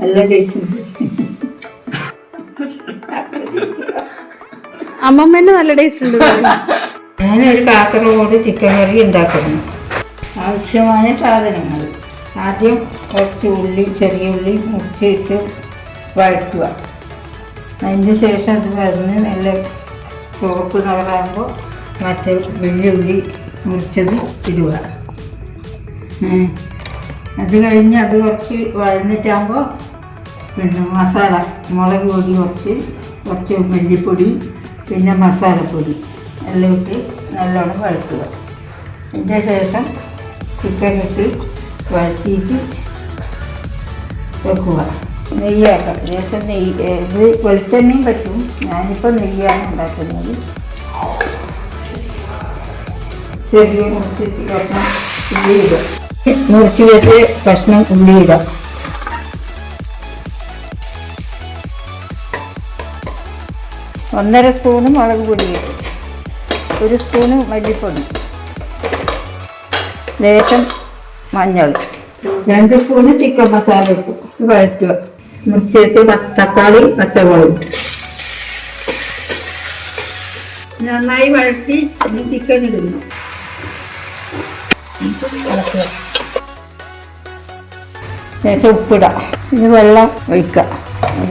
നല്ല ടേസ്റ്റ് ഉണ്ട്. അമ്മമ്മേന്റെ നല്ല ടേസ്റ്റ് ഉണ്ട്. ഞാനൊരു കാസർഗോഡ് ചിക്കൻ കറി ഉണ്ടാക്കുന്നു. ആവശ്യമായ സാധനങ്ങൾ: ആദ്യം കുറച്ച് ഉള്ളി, ചെറിയ ഉള്ളി മുറിച്ചിട്ട് വഴറ്റുക. അതിന് ശേഷം അത് വഴന്ന് നല്ല ചുവപ്പ് നിറമാകുമ്പോൾ മറ്റേ വെല്ലുള്ളി മുറിച്ചത് ഇടുക. അത് കഴിഞ്ഞ് അത് കുറച്ച് വഴന്നിട്ടാകുമ്പോൾ പിന്നെ മസാല, മുളക് പൊടി കുറച്ച് മല്ലിപ്പൊടി, പിന്നെ മസാലപ്പൊടി എല്ലാം ഇട്ട് നല്ലോണം വഴറ്റുക. അതിൻ്റെ ശേഷം ചിക്കൻ ഇട്ട് വഴറ്റിയിട്ട് വെക്കുക. നെയ്യാക്കാം. ശേഷം ഇത് വെളിച്ചെണ്ണയും പറ്റും. ഞാനിപ്പോൾ നെയ്യാണ് ഉണ്ടാക്കുന്നത്. ചെറിയ മുറിച്ച് കഷ്ണം ഉള്ളി ഇടുക. മുറിച്ച് വെച്ച് കഷ്ണം ഉള്ളി ഇടാം. ഒന്നര സ്പൂണ് മുളക് പൊടി ഇടും, 1 സ്പൂണ് മല്ലിപ്പൊടി, ലേശം മഞ്ഞൾ, 2 സ്പൂണ് ചിക്കൻ മസാല ഇട്ടു വഴറ്റുക. മുറിച്ച് വെച്ച് തക്കാളി, പച്ചമുളക് നന്നായി വഴറ്റി ചിക്കൻ ഇടുന്നു. ഇളക്കുക. ലേശം ഉപ്പിടാം. ഇനി വെള്ളം ഒഴിക്കുക.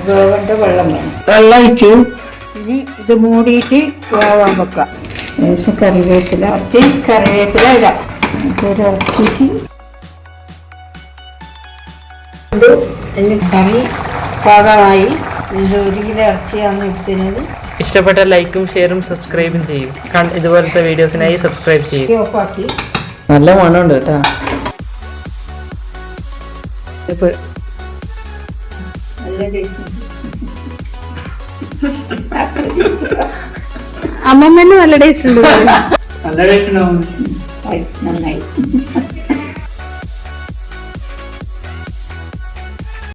വേവേണ്ട വെള്ളം വേണം. വെള്ളം ഒഴിച്ചു. ഇനി ഇത് മൂടിയിട്ട് വേവാൻ വെക്കാം. ലേശം കറിവേപ്പില ഇടാം. ഇറക്കിയിട്ട് ഇത് കറി പാകമായി. ഇത് 1 കിലോ ഇറച്ചിയാണ് എടുക്കുന്നത്. ഇഷ്ടപ്പെട്ട ലൈക്കും ഷെയറും സബ്സ്ക്രൈബും ചെയ്യും. ഇതുപോലത്തെ വീഡിയോസിനായി സബ്സ്ക്രൈബ് ചെയ്യും. ഓഫാക്കി. നല്ല മണമുണ്ട് കേട്ടോ. നല്ല ടേസ്റ്റ്. അമ്മമ്മേന്റെ നല്ല ടേസ്റ്റ് ഉണ്ട്. നല്ല ടേസ്റ്റ് ഉണ്ടാവും. നന്നായി.